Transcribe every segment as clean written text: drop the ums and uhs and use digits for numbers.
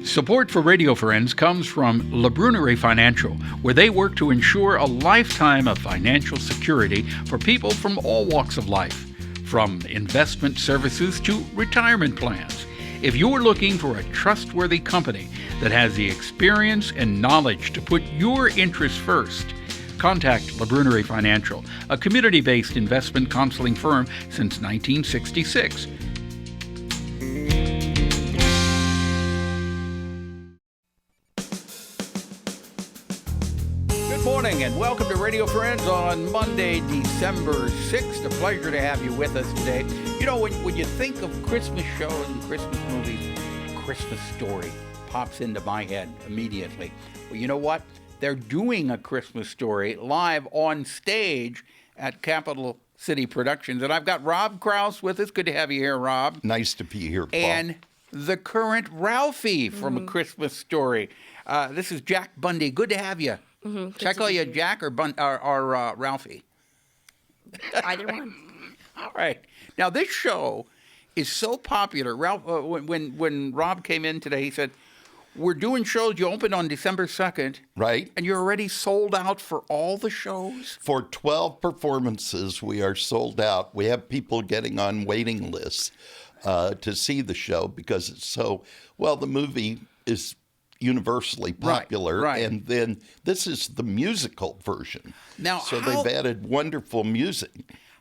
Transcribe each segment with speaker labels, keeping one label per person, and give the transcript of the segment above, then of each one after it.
Speaker 1: Support for Radio Friends comes from La Brunerie Financial, where they work to ensure a lifetime of financial security for people from all walks of life, from investment services to retirement plans. If you're looking for a trustworthy company that has the experience and knowledge to put your interests first, contact La Brunerie Financial, a community-based investment counseling firm since 1966. Good morning and welcome to Radio Friends on Monday, December 6th. A pleasure to have you with us today. You know, when you think of Christmas shows and Christmas movies, Christmas Story pops into my head immediately. Well, you know what? They're doing a Christmas Story live on stage at Capital City Productions. And I've got Rob Crouse with us. Good to have you here, Rob.
Speaker 2: Nice to be here, Paul.
Speaker 1: And the current Ralphie from A Christmas Story. This is Jack Bundy. Good to have you.
Speaker 3: Mm-hmm.
Speaker 1: Should I call you Jack or Ralphie?
Speaker 3: Either one.
Speaker 1: All right. Now, this show is so popular. Ralph, when Rob came in today, he said, we're doing shows. You opened on December 2nd.
Speaker 2: Right.
Speaker 1: And you're already sold out for all the shows?
Speaker 2: For 12 performances, we are sold out. We have people getting on waiting lists to see the show because it's so, well, the movie is universally popular.
Speaker 1: Right.
Speaker 2: And then this is the musical version.
Speaker 1: Now,
Speaker 2: so they've added wonderful music.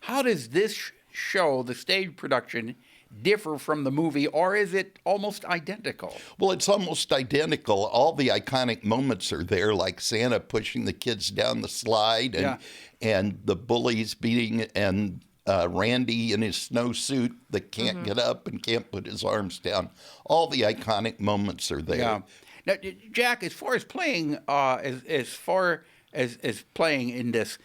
Speaker 1: How does this show, the stage production, differ from the movie, or is it almost identical?
Speaker 2: Well, it's almost identical. All the iconic moments are there, like Santa pushing the kids down the slide and the bullies beating and Randy in his snowsuit that can't get up and can't put his arms down. All the iconic moments are there.
Speaker 1: Yeah. Now, Jack, as far as playing, as playing in this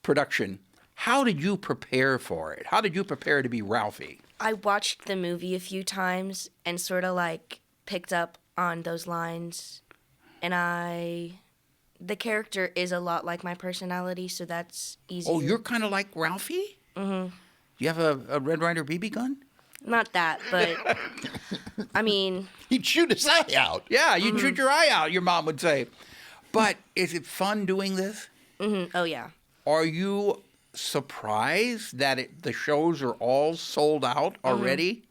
Speaker 1: production, how did you prepare for it? How did you prepare to be Ralphie?
Speaker 3: I watched the movie a few times and sort of like picked up on those lines. And the character is a lot like my personality, so that's easy.
Speaker 1: Oh, you're kind of like Ralphie? Mm-hmm. You have a Red Ryder BB gun?
Speaker 3: Not that, but I mean...
Speaker 2: He'd shoot his eye out.
Speaker 1: Yeah, you'd shoot your eye out, your mom would say. But is it fun doing this?
Speaker 3: Mm-hmm. Oh, yeah.
Speaker 1: Are you surprised that the shows are all sold out already?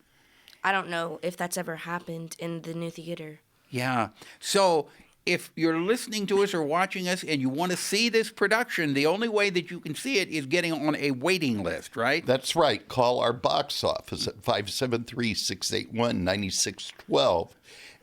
Speaker 3: I don't know if that's ever happened in the new theater.
Speaker 1: Yeah. So if you're listening to us or watching us and you want to see this production, the only way that you can see it is getting on a waiting list, right?
Speaker 2: That's right. Call our box office at 573-681-9612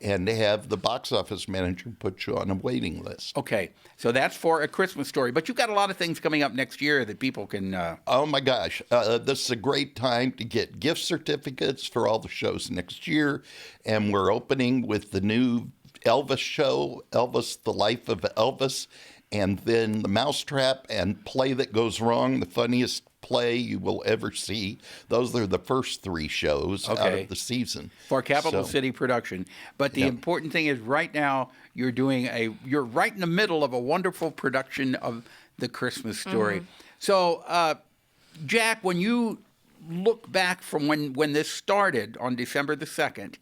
Speaker 2: and have the box office manager put you on a waiting list.
Speaker 1: Okay. So that's for A Christmas Story. But you've got a lot of things coming up next year that people can...
Speaker 2: Oh, my gosh. This is a great time to get gift certificates for all the shows next year. And we're opening with the new Elvis show, Elvis, The Life of Elvis, and then The Mousetrap and Play That Goes Wrong, the funniest play you will ever see. Those are the first three shows out of the season.
Speaker 1: For Capital City Production. But the important thing is right now you're right in the middle of a wonderful production of The Christmas Story. Mm-hmm. So, Jack, when you look back from when this started on December the 2nd,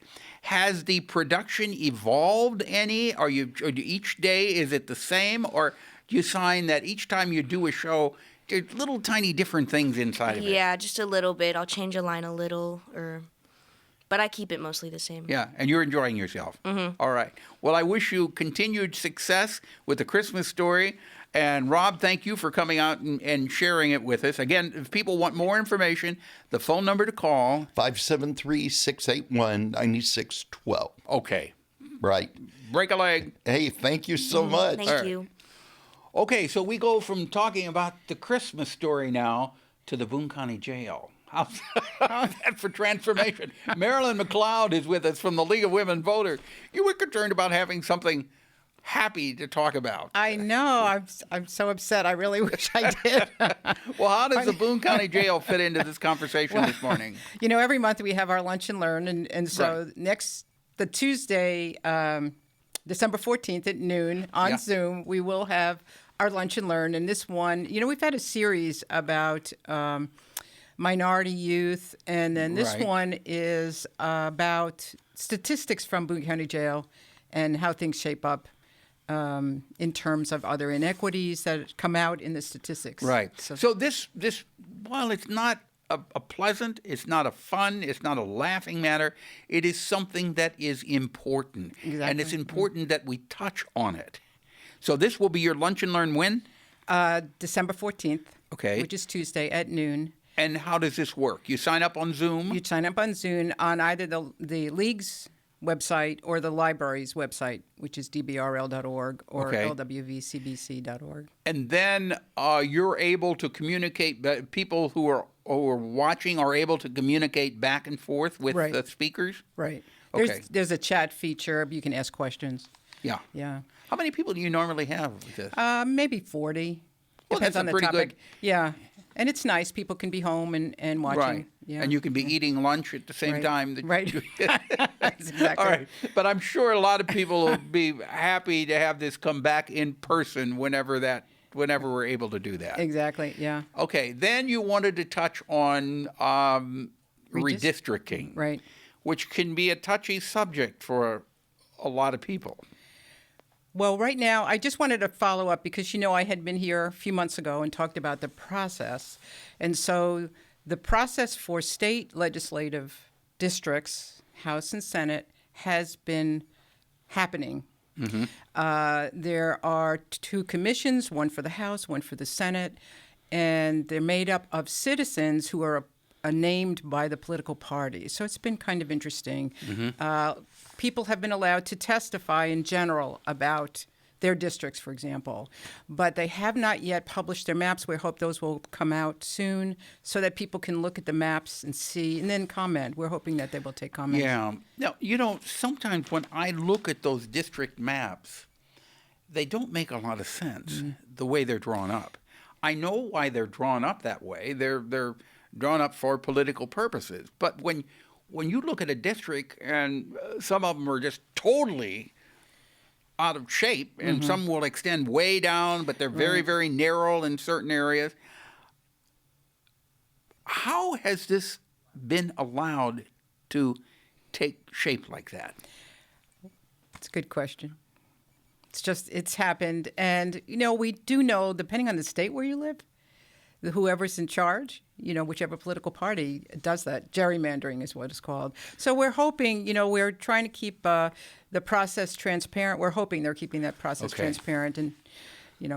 Speaker 1: has the production evolved any? Or each day, is it the same? Or do you find that each time you do a show, there's little tiny different things inside of it?
Speaker 3: Yeah, just a little bit. I'll change a line a little, but I keep it mostly the same.
Speaker 1: Yeah, and you're enjoying yourself. Mm-hmm. All right. Well, I wish you continued success with The Christmas Story. And Rob, thank you for coming out and sharing it with us. Again, if people want more information, the phone number to call...
Speaker 2: 573-681-9612.
Speaker 1: Okay.
Speaker 2: Right.
Speaker 1: Break a leg.
Speaker 2: Hey, thank you so much.
Speaker 3: Thank you.
Speaker 1: Okay, so we go from talking about The Christmas Story now to the Boone County Jail. How's that for transformation? MARILYN McLEOD is with us from the League of Women Voters. You were concerned about having something happy to talk about.
Speaker 4: I know. I'm so upset. I really wish I did.
Speaker 1: Well, how does the Boone County Jail fit into this conversation this morning?
Speaker 4: You know, every month we have our lunch and learn, and so the Tuesday, December 14th at noon on Zoom, we will have our lunch and learn. And this one, you know, we've had a series about minority youth, and then this one is about statistics from Boone County Jail. and how things shape up in terms of other inequities that come out in the statistics.
Speaker 1: Right. So this while it's not a pleasant, it's not a fun, it's not a laughing matter, it is something that is important.
Speaker 4: Exactly.
Speaker 1: And it's important that we touch on it. So this will be your Lunch and Learn when?
Speaker 4: December 14th,
Speaker 1: Okay.
Speaker 4: which is Tuesday at noon.
Speaker 1: And how does this work? You sign up on Zoom?
Speaker 4: You sign up on Zoom on either the League's website or the library's website, which is dbrl.org or
Speaker 1: Okay.
Speaker 4: lwvcbc.org.
Speaker 1: And then you're able to communicate, people who are watching are able to communicate back and forth with
Speaker 4: Right.
Speaker 1: the speakers?
Speaker 4: Right.
Speaker 1: Okay.
Speaker 4: There's a chat feature. You can ask questions.
Speaker 1: Yeah.
Speaker 4: Yeah.
Speaker 1: How many people do you normally have with this?
Speaker 4: Maybe 40.
Speaker 1: Well,
Speaker 4: Depends
Speaker 1: that's a
Speaker 4: on the
Speaker 1: pretty
Speaker 4: topic.
Speaker 1: good-
Speaker 4: Yeah. And it's nice. People can be home and watching.
Speaker 1: Right.
Speaker 4: Yeah.
Speaker 1: And you can be eating lunch at the same
Speaker 4: Right.
Speaker 1: time. That
Speaker 4: Right. That's exactly.
Speaker 1: All right. But I'm sure a lot of people will be happy to have this come back in person whenever we're able to do that.
Speaker 4: Exactly. Yeah.
Speaker 1: Okay. Then you wanted to touch on redistricting.
Speaker 4: Right.
Speaker 1: Which can be a touchy subject for a lot of people.
Speaker 4: Well, right now, I just wanted to follow up because, I had been here a few months ago and talked about the process. And so the process for state legislative districts, House and Senate, has been happening.
Speaker 1: Mm-hmm.
Speaker 4: There are two commissions, one for the House, one for the Senate, and they're made up of citizens who are named by the political parties. So it's been kind of interesting.
Speaker 1: Mm-hmm.
Speaker 4: People have been allowed to testify in general about their districts, for example, but they have not yet published their maps. We hope those will come out soon so that people can look at the maps and see and then comment. We're hoping that they will take comments.
Speaker 1: Yeah. Now, sometimes when I look at those district maps, they don't make a lot of sense the way they're drawn up. I know why they're drawn up that way. They're drawn up for political purposes. But when you look at a district and some of them are just totally out of shape and some will extend way down, but they're very, very narrow in certain areas. How has this been allowed to take shape like that?
Speaker 4: It's a good question. It's happened. And, we do know, depending on the state where you live, whoever's in charge, whichever political party does that. Gerrymandering is what it's called. So we're hoping, we're trying to keep the process transparent. We're hoping they're keeping that process transparent. And,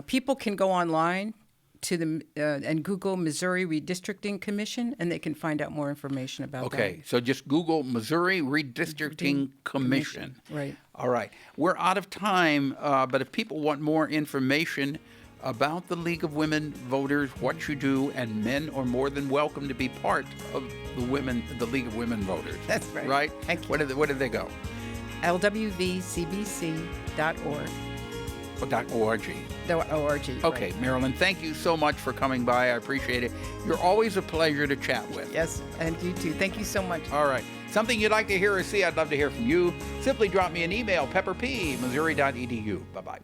Speaker 4: people can go online to and Google Missouri Redistricting Commission, and they can find out more information about that.
Speaker 1: Okay, so just Google Missouri Redistricting Commission.
Speaker 4: Right.
Speaker 1: All right. We're out of time, but if people want more information about the League of Women Voters, what you do, and men are more than welcome to be part of the League of Women Voters.
Speaker 4: That's right.
Speaker 1: Right?
Speaker 4: Thank you.
Speaker 1: Where did they go?
Speaker 4: lwvcbc.org.
Speaker 1: .org.
Speaker 4: .org.
Speaker 1: Okay,
Speaker 4: right.
Speaker 1: Marilyn, thank you so much for coming by. I appreciate it. You're always a pleasure to chat with.
Speaker 4: Yes, and you too. Thank you so much.
Speaker 1: All right. Something you'd like to hear or see, I'd love to hear from you. Simply drop me an email, pepperp@missouri.edu. Bye-bye.